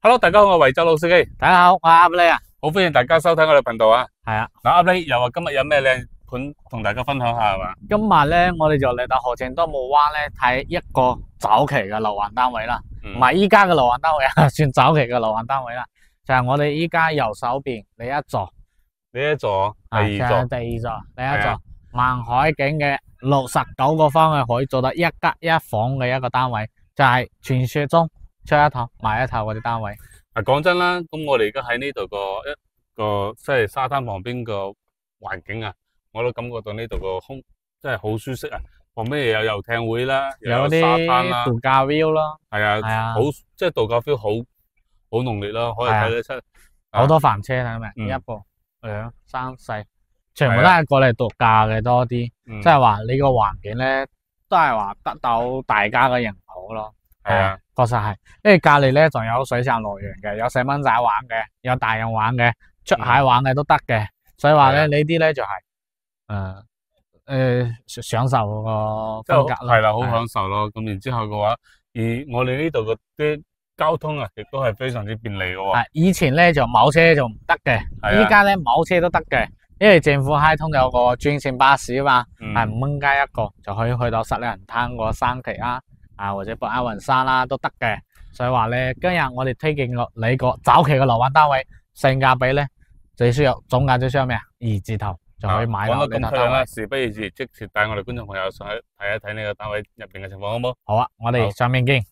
Hello，大家好，我係惠州老司機。大家好，我係阿你啊，好歡迎大家收睇我哋頻道啊。係啊，嗱，阿你又話今日有咩靚盤同大家分享下係嘛？今日咧我哋就嚟到河靜多木灣咧睇一個早期嘅樓環單位啦，唔係依家嘅樓環單位啊，算早期嘅樓環單位啦。就係我哋依家右手邊呢一座，呢一座第二座，第二座呢一座萬海景嘅69個方嘅可以做到一間一房嘅一個單位，就係傳說中出一套賣一套嗰啲單位。嗱，講真啦，咁我哋而家喺呢度一個即係沙灘旁邊個環境啊，我都感覺到呢度個空真係好舒適啊。旁邊又有遊艇會啦，又有沙灘啦，度假 view 咯，係啊，好即係度假 feel 好濃烈咯，可以睇得出好多帆車睇咪，一部、兩、三、四，全部都係過嚟度假嘅多啲，即係話你個環境咧都係話得到大家嘅認可咯。係啊，確實係，因為隔籬咧仲有水上樂園嘅，有細蚊仔玩嘅，有大人玩嘅，出蟹玩嘅都得嘅，所以話咧呢啲咧就係享受個風格咯，係啦，好享受咯。咁然之後嘅話，而我哋呢度嘅啲交通啊，亦都係非常之便利嘅喎。係以前咧就冇車就唔得嘅，依家咧冇車都得嘅，因為政府開通有個專線巴士啊嘛，係5蚊雞一個就可以去到十里行灘個山崎啦，或者博雅雲山啦都得嘅。所以話咧，今日我哋推薦個你個早期嘅樓環單位，性價比咧最需要總價最需要咩啊？2字頭就可以買到呢套單位。事不宜遲，即時帶我哋觀眾朋友上去睇一睇呢個單位入邊嘅情況，好唔好？好啊，我哋上面見。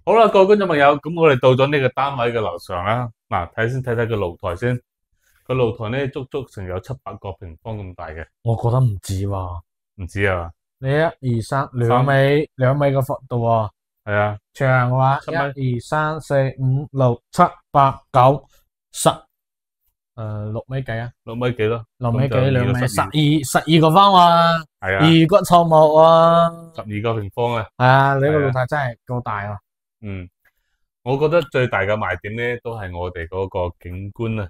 好啦，各位觀眾朋友，咁我哋到咗呢個單位嘅樓上啦。嗱，睇睇個露台先，個露台咧足成有700個平方咁大嘅。我覺得唔止喎，唔止啊！你1、2、3兩米嘅幅度喎，係啊，長嘅話1、2、3、4、5、6、7、8、9、10，6米幾啊？6米幾咯？6米幾2米12個方喎，係啊，魚骨草木喎，12個平方啊！係啊，你個露台真係夠大啊！我覺得最大嘅賣點咧，都係我哋嗰個景觀啊！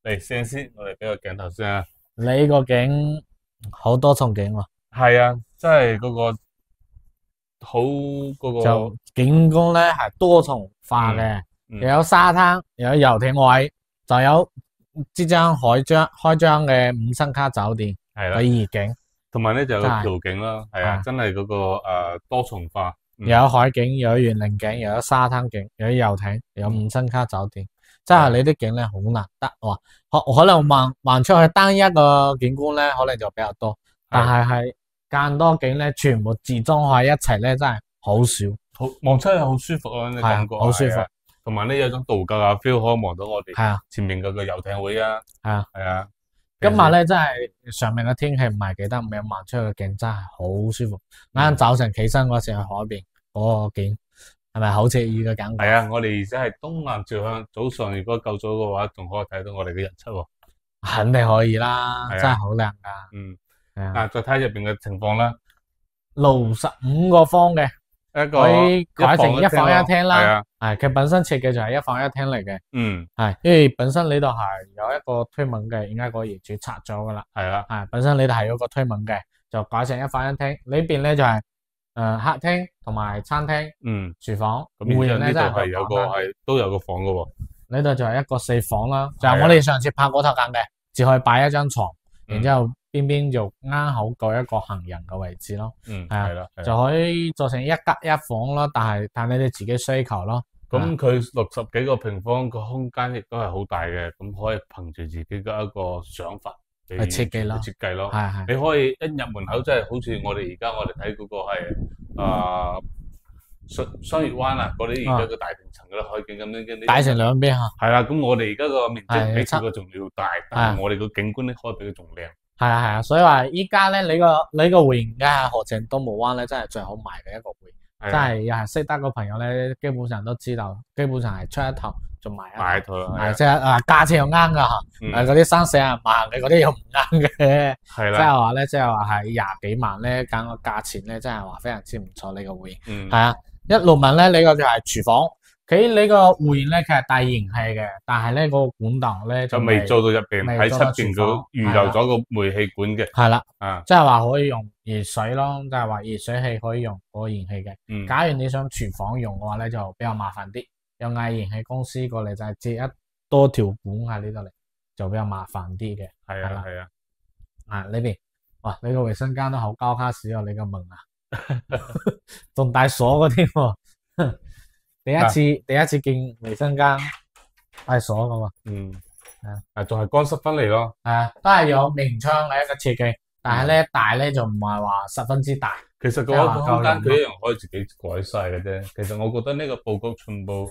嚟先，我哋俾個鏡頭先啊！你個景好多重景喎，係啊，真係嗰個好嗰個就景觀咧係多重化嘅，又有沙灘，又有遊艇位，就有即將開張嘅5星級酒店嘅夜景，同埋咧就有個橋景啦，係啊，真係嗰個多重化。又有海景，又有園林景，又有沙灘景，又有遊艇，又有5星級酒店，即係你啲景咧好難得哇！可能橫出去單一個景觀咧，可能就比較多，但係間多景咧，全部集中喺一齊咧，真係好少。望出去好舒服啊！你感覺好舒服，同埋咧有種度假嘅 feel，可以望到我哋係啊前面嗰個遊艇會啊，係啊。今日咧真係上面嘅天氣唔係幾得，咁望出去嘅景真係好舒服。啱早晨起身嗰時去海邊嗰個景，係咪好愜意嘅感覺？係啊，我哋而且係東南朝向，早上如果夠早嘅話，仲可以睇到我哋嘅日出喎。肯定可以啦，真係好靚噶。再睇入邊嘅情況啦，路15個方嘅。可以改成一房一廳啦，佢本身設計就係一房一廳嚟嘅，因為本身呢度係有一個推門嘅，應該個業主拆咗噶啦，本身呢度係有個推門嘅，就改成一房一廳，呢邊咧就係客廳同埋餐廳，廚房，咁然之後呢度係都有個房噶喎，呢度就係一個4房啦，就係我哋上次拍嗰頭間嘅，只可以擺一張床，然之後邊邊就啱好夠一個行人嘅位置咯，係啦，就可以做成一格一房咯，但係睇你哋自己需求咯。咁佢60幾個平方個空間亦都係好大嘅，咁可以憑住自己嘅一個想法去設計咯。你可以一入門口，即係好似我哋而家我哋睇嗰個係雙月灣啊，嗰啲而家個大平層嗰啲海景咁樣，擺成兩邊吓。係啦，咁我哋而家個面積比佢個仲要大，但係我哋個景觀咧可以比佢仲靚。係所以話依家咧，你個會員嘅何靜東武灣咧，真係最好買嘅一個會，真係又係識得個朋友咧，基本上都知道，基本上係出一頭就買一頭，即係價錢又啱噶吓，嗰啲30-40萬嘅嗰啲又唔啱嘅，即係話咧，即係話係20幾萬咧，揀個價錢咧，真係話非常之唔錯呢個會員，一路問咧，呢個就係廚房。佢呢個會員咧，佢係帶燃氣嘅，但係咧個管道咧就未做到入邊，喺出邊佢預留咗個煤氣管嘅。係啦，即係話可以用熱水咯，即係話熱水器可以用嗰個燃氣嘅。假如你想廚房用嘅話咧，就比較麻煩啲，要嗌燃氣公司過嚟就係接多條管喺呢度嚟，就比較麻煩啲嘅。係啊，呢邊哇，呢個衛生間都好高卡士啊，你個門啊，仲帶鎖嗰添喎。第一次見衛生間係鎖噶嘛，仲係乾濕分離咯，都係有明窗嘅一個設計，但係咧大咧就唔係話十分之大。其實嗰個空間佢一樣可以自己改晒嘅啫。其實我覺得呢個布局全部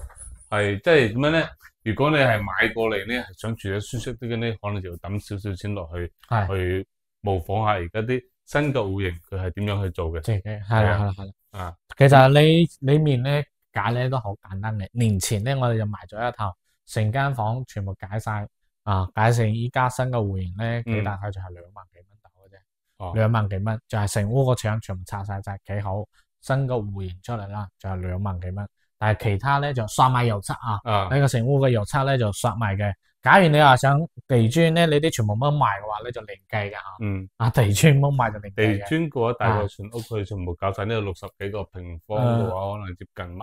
係即係點樣咧？如果你係買過嚟咧，係想住得舒適啲嘅咧，可能就要抌少少錢落去，去模仿下而家啲新嘅戶型佢係點樣去做嘅。係啦，其實裏面咧。解咧都好簡單嘅，年前咧我哋就買咗一套，成間房全部解晒，解成依家新嘅會員咧，佢大概就係2萬幾蚊到嘅啫，2萬幾蚊就係成屋個牆全部拆晒，就係企好新嘅會員出嚟啦，就係2萬幾蚊。但係其他咧就刷埋油漆呢個成屋嘅油漆咧就刷埋嘅。假如你話想地磚咧，你啲全部掹埋嘅話咧就另計噶吓，地磚掹埋就另計嘅。地磚嘅話，大概全屋佢全部搞晒呢個60幾個平方嘅話，可能接近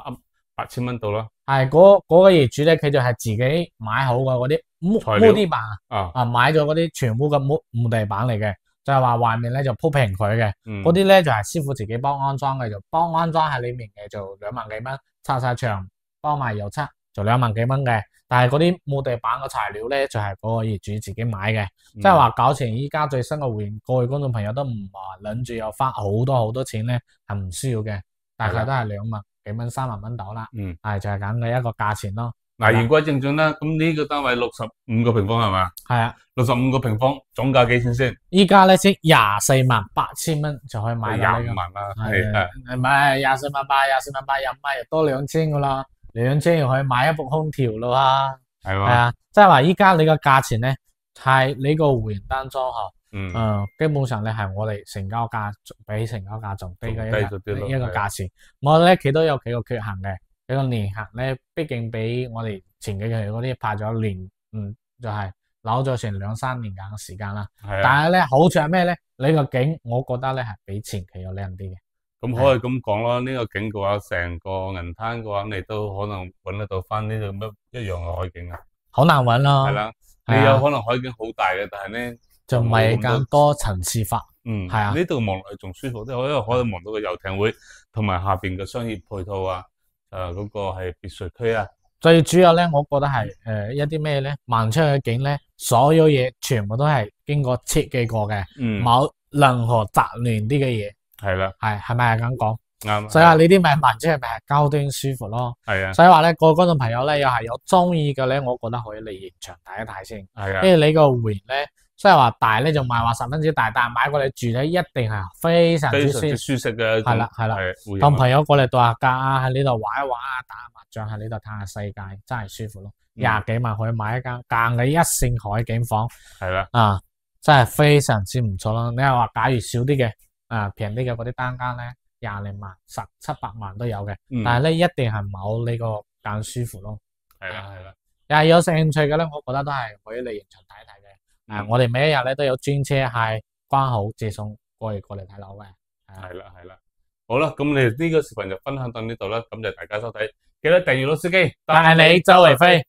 8000蚊到啦。係嗰個業主咧，佢就係自己買好嘅嗰啲木地板買咗嗰啲全屋嘅木地板嚟嘅，就係話外面咧就鋪平佢嘅，嗰啲咧就係師傅自己幫安裝嘅，就幫安裝喺裏面嘅，就2萬幾蚊，拆晒牆，包埋油漆，就2萬幾蚊嘅。但係嗰啲木地板嘅材料咧，就係嗰個業主自己買嘅，即係話搞成依家最新嘅會員，各位觀眾朋友都唔話諗住又花好多錢咧，係唔需要嘅，大概都係2萬幾蚊、3萬蚊到啦，就係咁嘅一個價錢咯。言歸正傳啦，咁呢個單位65個平方係嘛？係啊，65個平方總價幾錢先？依家咧先248000蚊就可以買到呢個。25萬啦，係咪24萬8又唔係多2000噶啦，2000又可以買一部空調咯啊，係啊，即係話依家你個價錢咧係你個會員單裝基本上咧係我哋成交價比成交價仲低嘅一個價錢。我咧佢都有幾個缺陷嘅，呢個年限咧畢竟比我哋前幾期嗰啲拍咗年，就係扭咗成2-3年嘅時間啦。但係咧好處係咩咧？呢個景我覺得咧係比前期要靚啲嘅。咁可以咁講咯，呢個景嘅話，成個銀灘嘅話，你都可能搵得到翻呢度乜一樣嘅海景啊？好難搵咯。係啦，你有可能海景好大嘅，但係咧就唔係咁多層次化。嗯，係啊，呢度望落去仲舒服啲，因為可以望到個遊艇會同埋下邊嘅商業配套啊，嗰個係別墅區啊。最主要咧，我覺得係一啲咩咧，望出去嘅景咧，所有嘢全部都係經過設計過嘅，冇任何雜亂啲嘅嘢。係啦，係咪係咁講？啱。所以話呢啲咪望出去咪係高端舒服咯。係啊。所以話咧，個觀眾朋友咧又係有中意嘅咧，我覺得可以嚟現場睇一睇先。係啊。因為你個會員咧，雖然話大咧就唔係話十分之大，但係買過嚟住咧一定係非常之舒適嘅。係啦係啦，同朋友過嚟度下假啊，喺呢度玩一玩啊，打下麻將喺呢度睇下世界，真係舒服咯。20幾萬可以買一間隔你一線海景房。係啦。啊，真係非常之唔錯咯。你係話假如少啲嘅平啲嘅嗰啲單間咧，20零萬、17、8萬都有嘅。但係咧一定係冇呢個更舒服咯。係啦係啦。又係有興趣嘅咧，我覺得都係可以嚟現場睇一睇嘅。我哋每一日咧都有專車係關好接送過嚟睇樓嘅。係啦係啦。好啦，咁你哋呢個視頻就分享到呢度啦，感謝大家收睇，記得訂閱老司機帶你周圍飛。